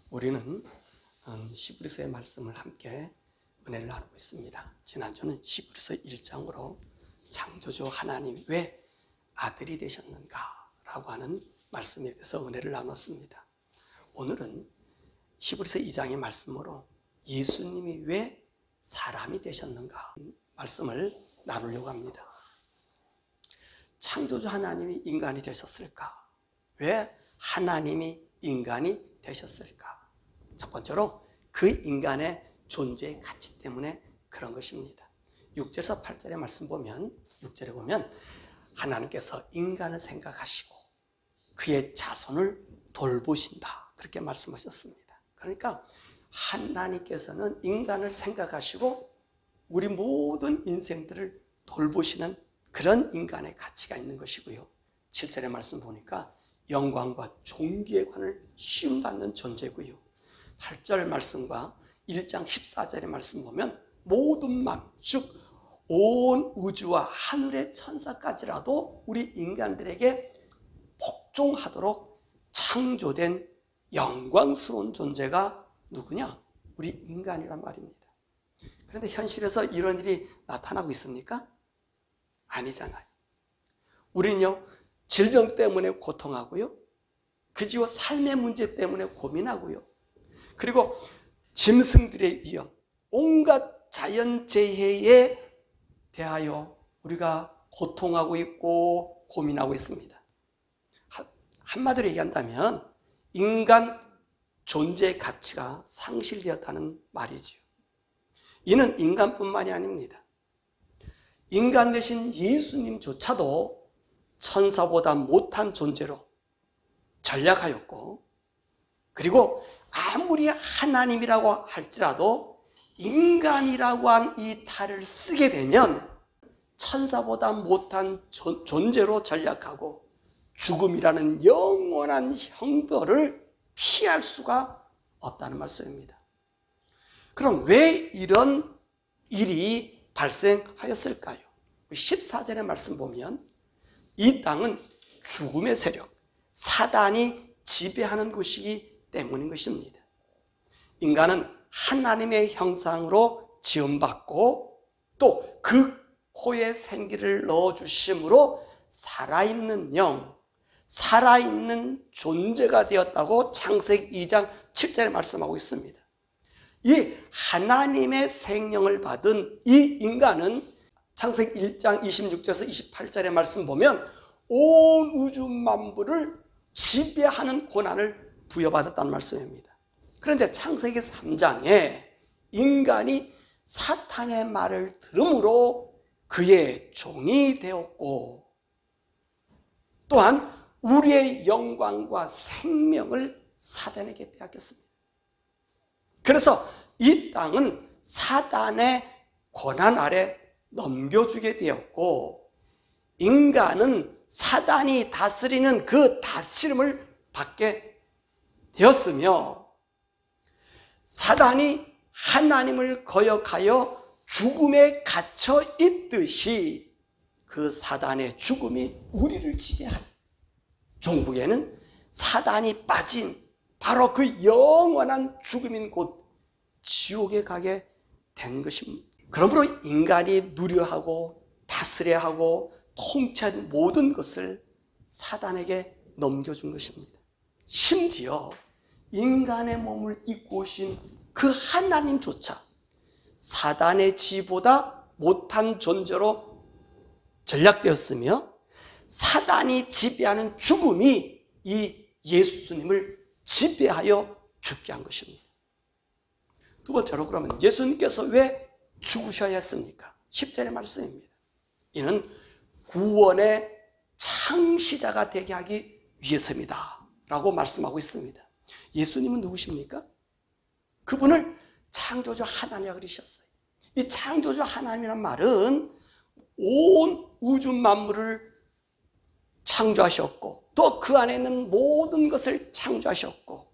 우리는 히브리서의 말씀을 함께 은혜를 나누고 있습니다. 지난주는 히브리서 1장으로 창조주 하나님 왜 아들이 되셨는가 라고 하는 말씀에 대해서 은혜를 나눴습니다. 오늘은 히브리서 2장의 말씀으로 예수님이 왜 사람이 되셨는가 말씀을 나누려고 합니다. 창조주 하나님이 인간이 되셨을까? 왜 하나님이 인간이 되셨을까? 첫 번째로 그 인간의 존재의 가치 때문에 그런 것입니다. 6절에서 8절의 말씀 보면 6절에 보면 하나님께서 인간을 생각하시고 그의 자손을 돌보신다 그렇게 말씀하셨습니다. 그러니까 하나님께서는 인간을 생각하시고 우리 모든 인생들을 돌보시는 그런 인간의 가치가 있는 것이고요. 7절의 말씀 보니까 영광과 존귀의 관을 시험받는 존재고요. 8절 말씀과 1장 14절의 말씀 보면 모든 즉 온 우주와 하늘의 천사까지라도 우리 인간들에게 복종하도록 창조된 영광스러운 존재가 누구냐? 우리 인간이란 말입니다. 그런데 현실에서 이런 일이 나타나고 있습니까? 아니잖아요. 우리는요, 질병 때문에 고통하고요, 그지요 삶의 문제 때문에 고민하고요, 그리고 짐승들의 위험, 온갖 자연재해에 대하여 우리가 고통하고 있고 고민하고 있습니다. 한마디로 얘기한다면 인간 존재의 가치가 상실되었다는 말이지요. 이는 인간뿐만이 아닙니다. 인간 대신 예수님조차도 천사보다 못한 존재로 전락하였고, 그리고 아무리 하나님이라고 할지라도 인간이라고 한 이 탈을 쓰게 되면 천사보다 못한 존재로 전락하고 죽음이라는 영원한 형벌을 피할 수가 없다는 말씀입니다. 그럼 왜 이런 일이 발생하였을까요? 14절의 말씀 보면 이 땅은 죽음의 세력, 사단이 지배하는 곳이기 때문인 것입니다. 인간은 하나님의 형상으로 지음받고 또 그 코에 생기를 넣어주심으로 살아있는 영, 살아있는 존재가 되었다고 창세기 2장 7절에 말씀하고 있습니다. 이 하나님의 생명을 받은 이 인간은 창세기 1장 26절에서 28절의 말씀 보면 온 우주 만물을 지배하는 권한을 부여받았다는 말씀입니다. 그런데 창세기 3장에 인간이 사탄의 말을 들음으로 그의 종이 되었고 또한 우리의 영광과 생명을 사단에게 빼앗겼습니다. 그래서 이 땅은 사단의 권한 아래 넘겨주게 되었고 인간은 사단이 다스리는 그 다스림을 받게 되었으며 사단이 하나님을 거역하여 죽음에 갇혀 있듯이 그 사단의 죽음이 우리를 지배하는 종국에는 사단이 빠진 바로 그 영원한 죽음인 곳 지옥에 가게 된 것입니다. 그러므로 인간이 누려하고 다스려야 하고 통치하는 모든 것을 사단에게 넘겨준 것입니다. 심지어 인간의 몸을 입고 오신 그 하나님조차 사단의 지보다 못한 존재로 전락되었으며 사단이 지배하는 죽음이 이 예수님을 지배하여 죽게 한 것입니다. 두 번째로 그러면 예수님께서 왜 죽으셔야 했습니까? 10절의 말씀입니다. 이는 구원의 창시자가 되게 하기 위해서입니다 라고 말씀하고 있습니다. 예수님은 누구십니까? 그분을 창조주 하나님이라고 그러셨어요. 이 창조주 하나님이란 말은 온 우주 만물을 창조하셨고 또 그 안에 있는 모든 것을 창조하셨고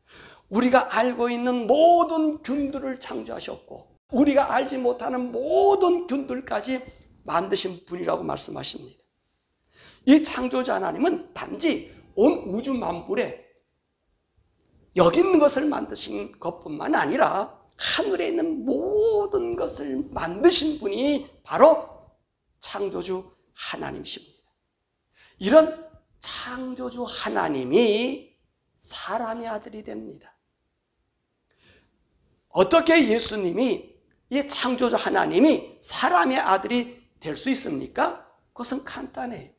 우리가 알고 있는 모든 균들을 창조하셨고 우리가 알지 못하는 모든 균들까지 만드신 분이라고 말씀하십니다. 이 창조주 하나님은 단지 온 우주 만물에 여기 있는 것을 만드신 것뿐만 아니라 하늘에 있는 모든 것을 만드신 분이 바로 창조주 하나님이십니다. 이런 창조주 하나님이 사람의 아들이 됩니다. 어떻게 예수님이, 이 창조주 하나님이 사람의 아들이 될 수 있습니까? 그것은 간단해요.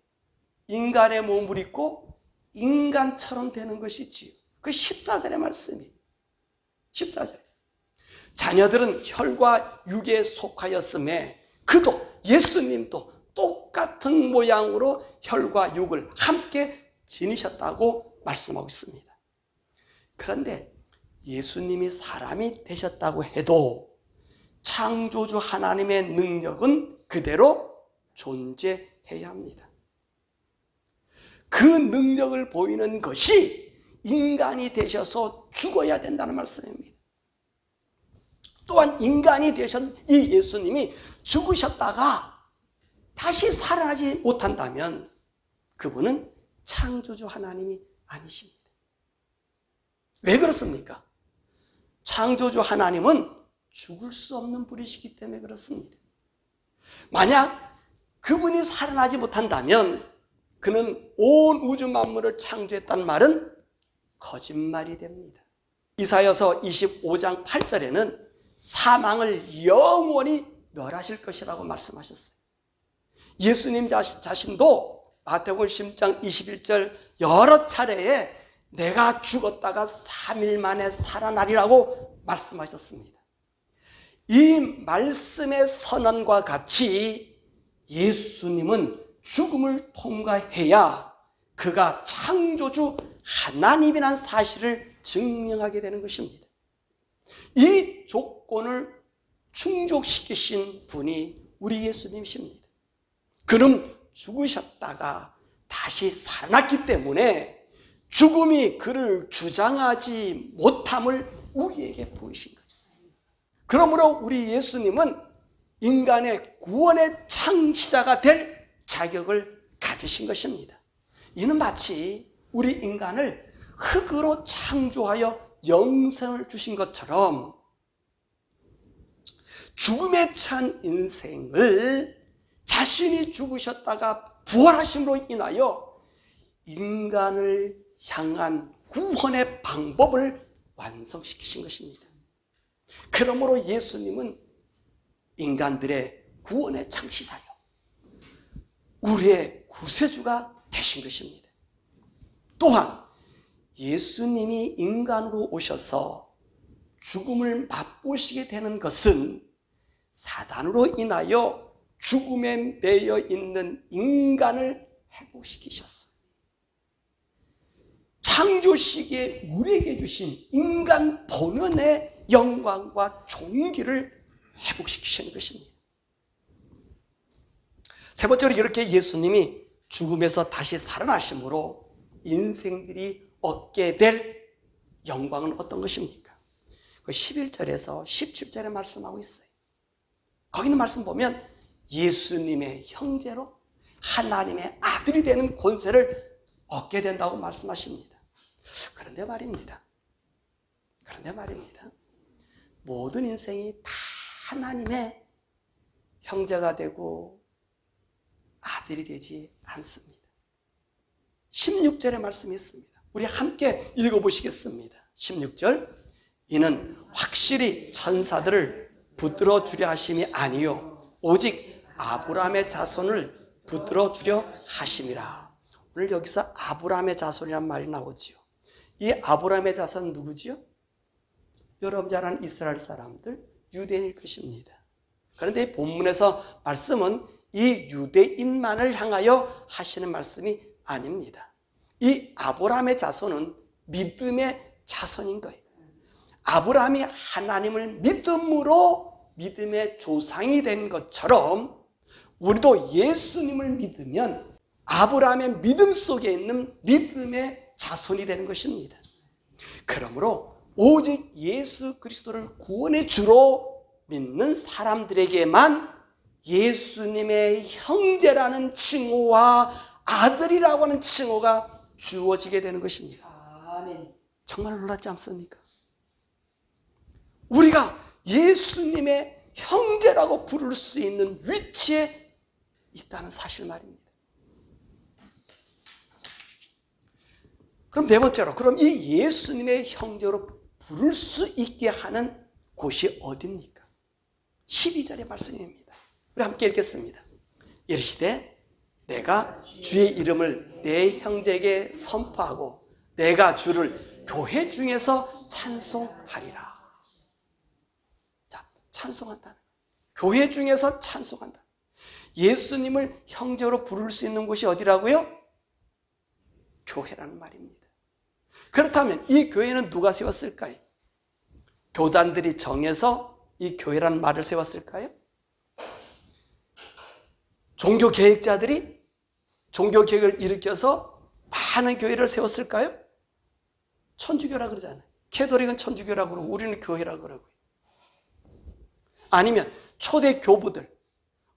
인간의 몸을 입고 인간처럼 되는 것이지요. 그 14절의 말씀이에요. 14절. 자녀들은 혈과 육에 속하였음에 그도, 예수님도 똑같은 모양으로 혈과 육을 함께 지니셨다고 말씀하고 있습니다. 그런데 예수님이 사람이 되셨다고 해도 창조주 하나님의 능력은 그대로 존재해야 합니다. 그 능력을 보이는 것이 인간이 되셔서 죽어야 된다는 말씀입니다. 또한 인간이 되신 이 예수님이 죽으셨다가 다시 살아나지 못한다면 그분은 창조주 하나님이 아니십니다. 왜 그렇습니까? 창조주 하나님은 죽을 수 없는 분이시기 때문에 그렇습니다. 만약 그분이 살아나지 못한다면 그는 온 우주 만물을 창조했다는 말은 거짓말이 됩니다. 이사야서 25장 8절에는 사망을 영원히 멸하실 것이라고 말씀하셨어요. 예수님 자신도 마태복음 10장 21절 여러 차례에 내가 죽었다가 3일 만에 살아나리라고 말씀하셨습니다. 이 말씀의 선언과 같이 예수님은 죽음을 통과해야 그가 창조주 하나님이라는 사실을 증명하게 되는 것입니다. 이 조건을 충족시키신 분이 우리 예수님이십니다. 그는 죽으셨다가 다시 살아났기 때문에 죽음이 그를 주장하지 못함을 우리에게 보이신 거예요. 그러므로 우리 예수님은 인간의 구원의 창시자가 될 자격을 가지신 것입니다. 이는 마치 우리 인간을 흙으로 창조하여 영생을 주신 것처럼 죽음에 처한 인생을 자신이 죽으셨다가 부활하심으로 인하여 인간을 향한 구원의 방법을 완성시키신 것입니다. 그러므로 예수님은 인간들의 구원의 창시자요, 우리의 구세주가 되신 것입니다. 또한 예수님이 인간으로 오셔서 죽음을 맛보시게 되는 것은 사단으로 인하여 죽음에 매여 있는 인간을 회복시키셨어요. 창조 시기에 우리에게 주신 인간 본연의 영광과 존귀를 회복시키시는 것입니다. 세 번째로 이렇게 예수님이 죽음에서 다시 살아나심으로 인생들이 얻게 될 영광은 어떤 것입니까? 11절에서 17절에 말씀하고 있어요. 거기 있는 말씀 보면 예수님의 형제로 하나님의 아들이 되는 권세를 얻게 된다고 말씀하십니다. 그런데 말입니다. 모든 인생이 다 하나님의 형제가 되고 아들이 되지 않습니다. 16절의 말씀이 있습니다. 우리 함께 읽어보시겠습니다. 16절. 이는 확실히 천사들을 붙들어 주려 하심이 아니요 오직 아브라함의 자손을 붙들어 주려 하심이라. 오늘 여기서 아브라함의 자손이란 말이 나오지요. 이 아브라함의 자손은 누구지요? 여러분 잘 아는 이스라엘 사람들, 유대인일 것입니다. 그런데 이 본문에서 말씀은 이 유대인만을 향하여 하시는 말씀이 아닙니다. 이 아브라함의 자손은 믿음의 자손인 거예요. 아브라함이 하나님을 믿음으로 믿음의 조상이 된 것처럼 우리도 예수님을 믿으면 아브라함의 믿음 속에 있는 믿음의 자손이 되는 것입니다. 그러므로 오직 예수 그리스도를 구원의 주로 믿는 사람들에게만 예수님의 형제라는 칭호와 아들이라고 하는 칭호가 주어지게 되는 것입니다. 아멘. 정말 놀랍지 않습니까? 우리가 예수님의 형제라고 부를 수 있는 위치에 있다는 사실 말입니다. 그럼 네 번째로, 그럼 이 예수님의 형제로 부를 수 있게 하는 곳이 어디입니까? 12절의 말씀입니다. 우리 함께 읽겠습니다. 이르시되 내가 주의 이름을 내 형제에게 선포하고 내가 주를 교회 중에서 찬송하리라. 자, 찬송한다. 교회 중에서 찬송한다. 예수님을 형제로 부를 수 있는 곳이 어디라고요? 교회라는 말입니다. 그렇다면 이 교회는 누가 세웠을까요? 교단들이 정해서 이 교회라는 말을 세웠을까요? 종교개혁자들이 종교개혁을 일으켜서 많은 교회를 세웠을까요? 천주교라 그러잖아요. 캐톨릭은 천주교라고 그러고 우리는 교회라고 그러고요. 아니면 초대 교부들,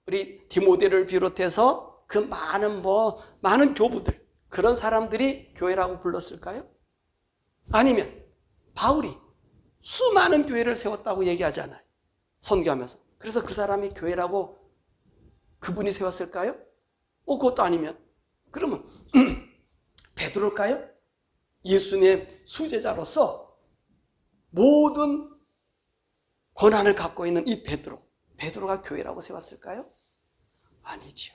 우리 디모데를 비롯해서 그 많은 교부들, 그런 사람들이 교회라고 불렀을까요? 아니면 바울이 수많은 교회를 세웠다고 얘기하잖아요. 선교하면서. 그래서 그 사람이 교회라고 그분이 세웠을까요? 그것도 아니면 그러면 베드로일까요? 예수님의 수제자로서 모든 권한을 갖고 있는 이 베드로가 교회라고 세웠을까요? 아니죠.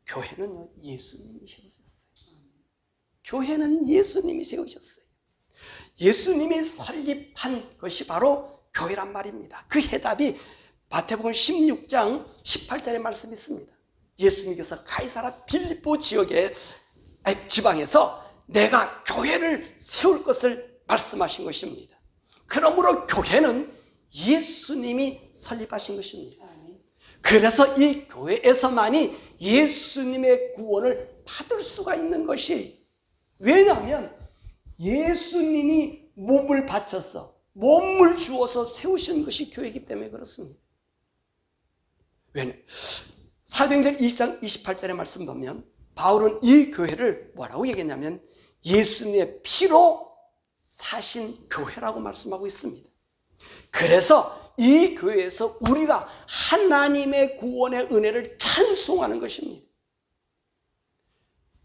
교회는 예수님이 세우셨어요. 교회는 예수님이 세우셨어요. 예수님이 설립한 것이 바로 교회란 말입니다. 그 해답이 마태복음 16장 18절의 말씀이 있습니다. 예수님께서 가이사라 빌립보 지방에서 내가 교회를 세울 것을 말씀하신 것입니다. 그러므로 교회는 예수님이 설립하신 것입니다. 그래서 이 교회에서만이 예수님의 구원을 받을 수가 있는 것이, 왜냐하면 예수님이 몸을 바쳐서 몸을 주어서 세우신 것이 교회이기 때문에 그렇습니다. 왜냐하면 사도행전 20장 28절의 말씀 보면 바울은 이 교회를 뭐라고 얘기했냐면 예수님의 피로 사신 교회라고 말씀하고 있습니다. 그래서 이 교회에서 우리가 하나님의 구원의 은혜를 찬송하는 것입니다.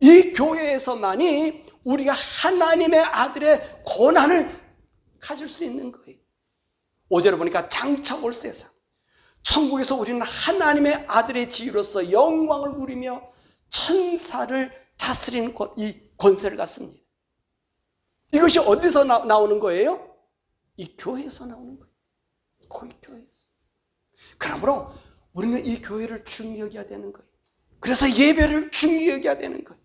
이 교회에서만이 우리가 하나님의 아들의 권한을 가질 수 있는 거예요. 5절에 보니까 장차 올 세상, 천국에서 우리는 하나님의 아들의 지위로서 영광을 누리며 천사를 다스리는 이 권세를 갖습니다. 이것이 어디서 나오는 거예요? 이 교회에서 나오는 거예요. 이 교회에서. 그러므로 우리는 이 교회를 중히 여겨야 되는 거예요. 그래서 예배를 중히 여겨야 되는 거예요.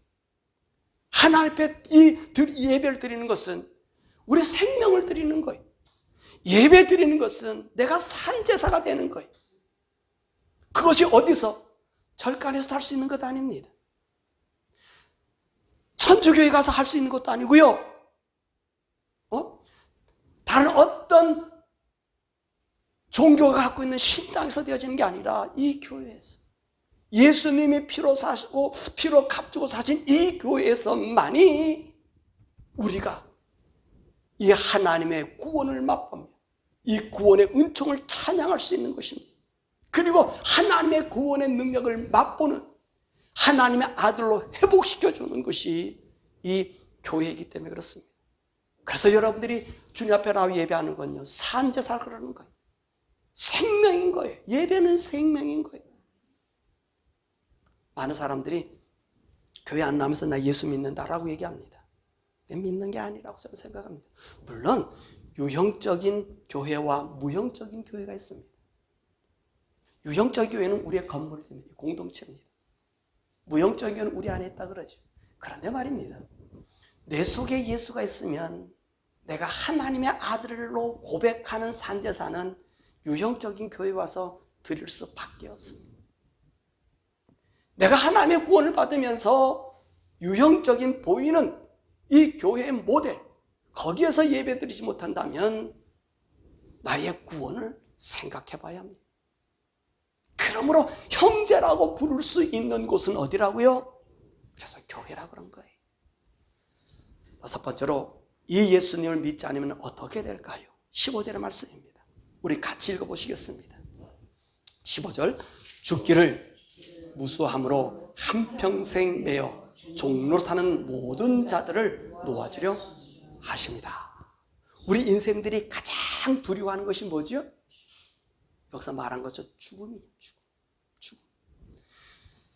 하나님 앞에 이 예배를 드리는 것은 우리 생명을 드리는 거예요. 예배 드리는 것은 내가 산 제사가 되는 거예요. 그것이 어디서? 절간에서 할 수 있는 것도 아닙니다. 천주교에 가서 할 수 있는 것도 아니고요. 다른 어떤 종교가 갖고 있는 신당에서 되어지는 게 아니라 이 교회에서 예수님이 피로 사시고 피로 값주고 사신 이 교회에서만이 우리가 이 하나님의 구원을 맛보며 이 구원의 은총을 찬양할 수 있는 것입니다. 그리고 하나님의 구원의 능력을 맛보는 하나님의 아들로 회복시켜주는 것이 이 교회이기 때문에 그렇습니다. 그래서 여러분들이 주님 앞에 나와 예배하는 건요, 산제사를 그러는 거예요. 생명인 거예요. 예배는 생명인 거예요. 많은 사람들이 교회 안 나오면서 나 예수 믿는다라고 얘기합니다. 믿는 게 아니라고 저는 생각합니다. 물론 유형적인 교회와 무형적인 교회가 있습니다. 유형적 교회는 우리의 건물이 됩니다. 공동체입니다. 무형적인 교회는 우리 안에 있다 그러죠. 그런데 말입니다. 내 속에 예수가 있으면 내가 하나님의 아들로 고백하는 산제사는 유형적인 교회에 와서 드릴 수밖에 없습니다. 내가 하나님의 구원을 받으면서 유형적인 보이는 이 교회의 모델, 거기에서 예배드리지 못한다면 나의 구원을 생각해 봐야 합니다. 그러므로 형제라고 부를 수 있는 곳은 어디라고요? 그래서 교회라 그런 거예요. 6번째로 이 예수님을 믿지 않으면 어떻게 될까요? 15절의 말씀입니다. 우리 같이 읽어보시겠습니다. 15절, 죽기를 무수함으로 한평생 매어 종로로 타는 모든 자들을 놓아주려 하십니다. 우리 인생들이 가장 두려워하는 것이 뭐죠? 여기서 말한 것처럼 죽음이에요.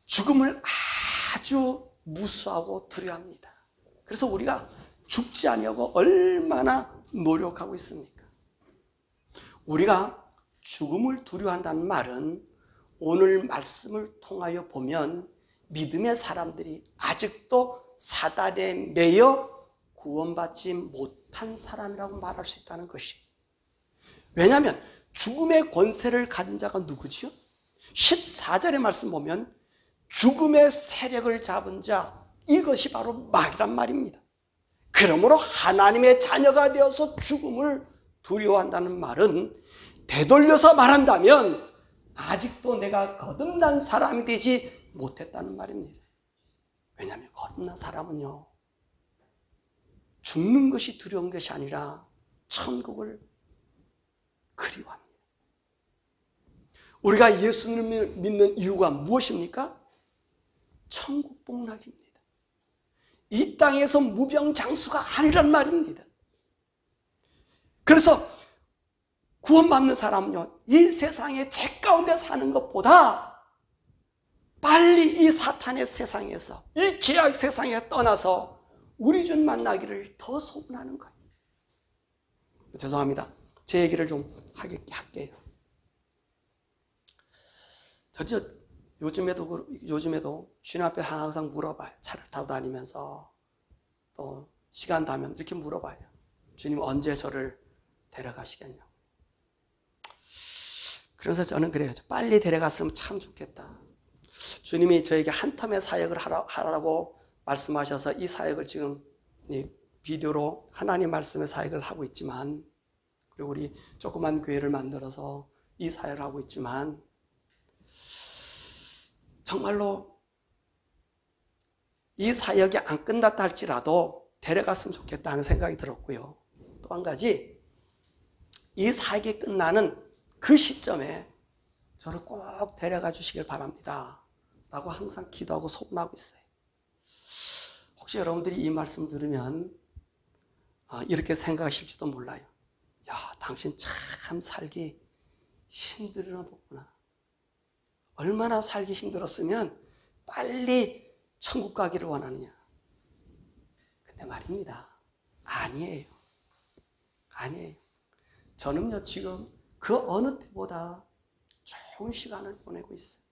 죽음을 아주 무수하고 두려워합니다. 그래서 우리가 죽지 않으려고 얼마나 노력하고 있습니까? 우리가 죽음을 두려워한다는 말은 오늘 말씀을 통하여 보면 믿음의 사람들이 아직도 사단에 매여 구원받지 못한 사람이라고 말할 수 있다는 것이에요. 왜냐하면 죽음의 권세를 가진 자가 누구지요? 14절의 말씀 보면 죽음의 세력을 잡은 자, 이것이 바로 마귀란 말입니다. 그러므로 하나님의 자녀가 되어서 죽음을 두려워한다는 말은 되돌려서 말한다면 아직도 내가 거듭난 사람이 되지 못했다는 말입니다. 왜냐하면 거듭난 사람은요, 죽는 것이 두려운 것이 아니라 천국을 그리워합니다. 우리가 예수님을 믿는 이유가 무엇입니까? 천국 복락입니다. 이 땅에서 무병장수가 아니란 말입니다. 그래서 구원받는 사람은요, 이 세상의 죄 가운데 사는 것보다 빨리 이 사탄의 세상에서, 이 죄악 세상에 떠나서 우리 주 만나기를 더 소원하는 거예요. 죄송합니다. 제 얘기를 좀 할게요. 저 요즘에도 주님 앞에 항상 물어봐요. 차를 타고 다니면서 또 시간 나면 이렇게 물어봐요. 주님 언제 저를 데려가시겠냐고. 그래서 저는 그래요. 빨리 데려갔으면 참 좋겠다. 주님이 저에게 한 텀의 사역을 하라고 말씀하셔서 이 사역을 지금 비디오로 하나님 말씀의 사역을 하고 있지만, 그리고 우리 조그만 교회를 만들어서 이 사역을 하고 있지만, 정말로 이 사역이 안 끝났다 할지라도 데려갔으면 좋겠다는 생각이 들었고요. 또 한 가지, 이 사역이 끝나는 그 시점에 저를 꼭 데려가 주시길 바랍니다 라고 항상 기도하고 소원하고 있어요. 혹시 여러분들이 이 말씀 들으면 이렇게 생각하실지도 몰라요. 야, 당신 참 살기 힘들나 보구나. 얼마나 살기 힘들었으면 빨리 천국 가기를 원하느냐. 근데 말입니다. 아니에요. 저는요, 지금 그 어느 때보다 좋은 시간을 보내고 있어요.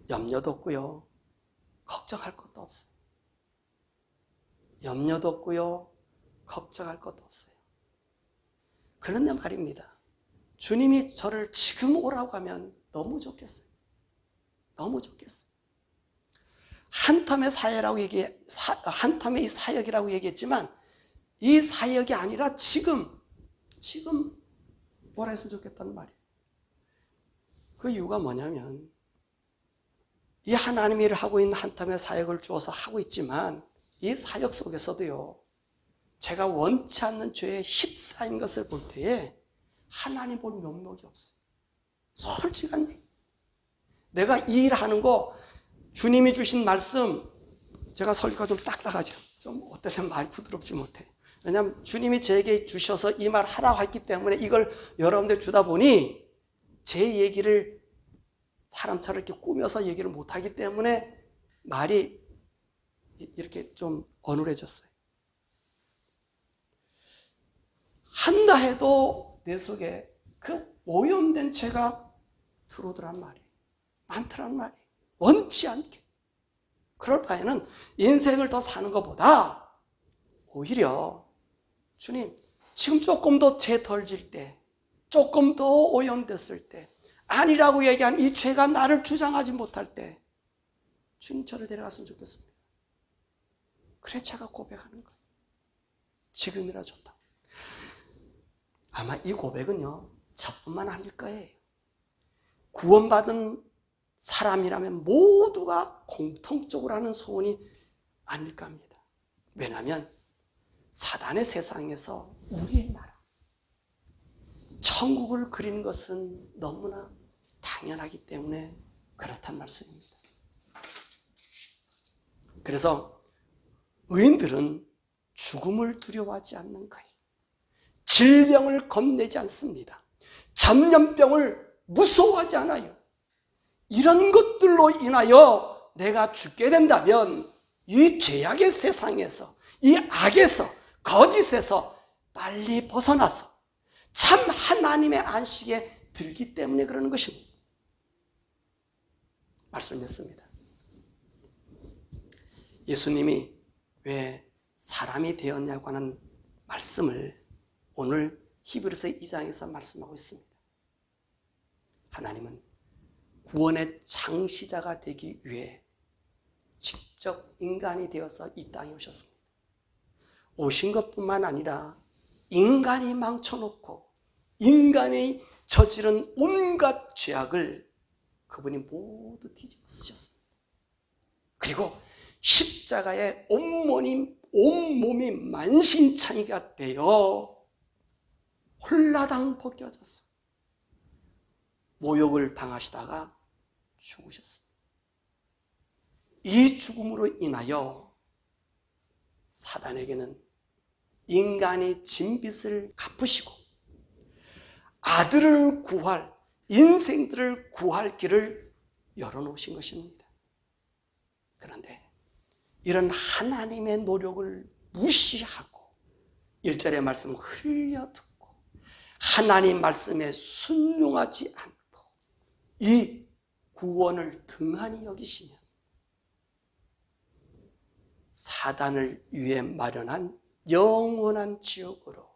염려도 없고요, 걱정할 것도 없어요. 염려도 없고요, 걱정할 것도 없어요. 그런데 말입니다. 주님이 저를 지금 오라고 하면 너무 좋겠어요. 너무 좋겠어요. 한 텀의 한 텀의 이 사역이라고 얘기했지만, 이 사역이 아니라 지금 뭐라 했으면 좋겠다는 말이에요. 그 이유가 뭐냐면, 이 하나님이 일을 하고 있는 한 텀의 사역을 주어서 하고 있지만, 이 사역 속에서도요, 제가 원치 않는 죄에 휩싸인 것을 볼 때에 하나님 볼 면목이 없어요. 솔직한 얘기. 내가 이 일 하는 거, 주님이 주신 말씀, 제가 설교가 좀 딱딱하죠. 좀 어떨 땐 말이 부드럽지 못해. 왜냐하면 주님이 제게 주셔서 이 말 하라고 했기 때문에 이걸 여러분들 주다 보니 제 얘기를 사람처럼 이렇게 꾸며서 얘기를 못하기 때문에 말이 이렇게 좀 어눌해졌어요. 한다 해도 내 속에 그 오염된 죄가 들어오더란 말이에요. 많더란 말이에요. 원치 않게. 그럴 바에는 인생을 더 사는 것보다 오히려 주님, 지금 조금 더 죄 덜 질 때, 조금 더 오염됐을 때, 아니라고 얘기한 이 죄가 나를 주장하지 못할 때 주님 저를 데려갔으면 좋겠습니다. 그래 제가 고백하는 거예요. 지금이라 좋다. 아마 이 고백은요, 저뿐만 아닐 거예요. 구원받은 사람이라면 모두가 공통적으로 하는 소원이 아닐까 합니다. 왜냐하면 사단의 세상에서 우리의 나라, 천국을 그리는 것은 너무나 당연하기 때문에 그렇단 말씀입니다. 그래서 의인들은 죽음을 두려워하지 않는 거예요. 질병을 겁내지 않습니다. 전염병을 무서워하지 않아요. 이런 것들로 인하여 내가 죽게 된다면 이 죄악의 세상에서, 이 악에서, 거짓에서 빨리 벗어나서 참 하나님의 안식에 들기 때문에 그러는 것입니다. 말씀을 냈습니다. 예수님이 왜 사람이 되었냐고 하는 말씀을 오늘 히브리서 2장에서 말씀하고 있습니다. 하나님은 구원의 창시자가 되기 위해 직접 인간이 되어서 이 땅에 오셨습니다. 오신 것뿐만 아니라 인간이 망쳐놓고 인간이 저지른 온갖 죄악을 그분이 모두 뒤집어 쓰셨습니다. 그리고 십자가에 온몸이 만신창이가 되어 홀라당 벗겨져서 모욕을 당하시다가 죽으셨습니다. 이 죽음으로 인하여 사단에게는 인간이 진빚을 갚으시고 아들을 구할, 인생들을 구할 길을 열어놓으신 것입니다. 그런데 이런 하나님의 노력을 무시하고 1절의 말씀을 흘려듣고 하나님 말씀에 순종하지 않고 이 구원을 등한히 여기시면 사단을 위해 마련한 영원한 지옥으로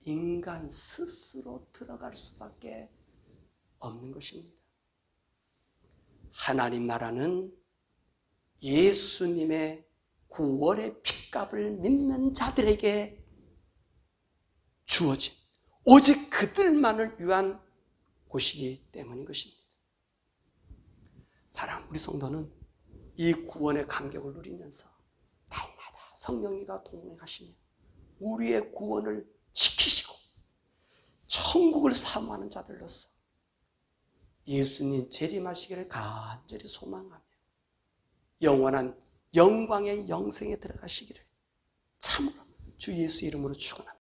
인간 스스로 들어갈 수밖에 없는 것입니다. 하나님 나라는 예수님의 구원의 핏값을 믿는 자들에게 주어진 오직 그들만을 위한 곳이기 때문인 것입니다. 사랑, 우리 성도는 이 구원의 감격을 누리면서 날마다 성령님과 동행하시며 우리의 구원을 지키시고 천국을 사모하는 자들로서 예수님 재림하시기를 간절히 소망하며 영원한 영광의 영생에 들어가시기를 참으로 주 예수 이름으로 축원합니다.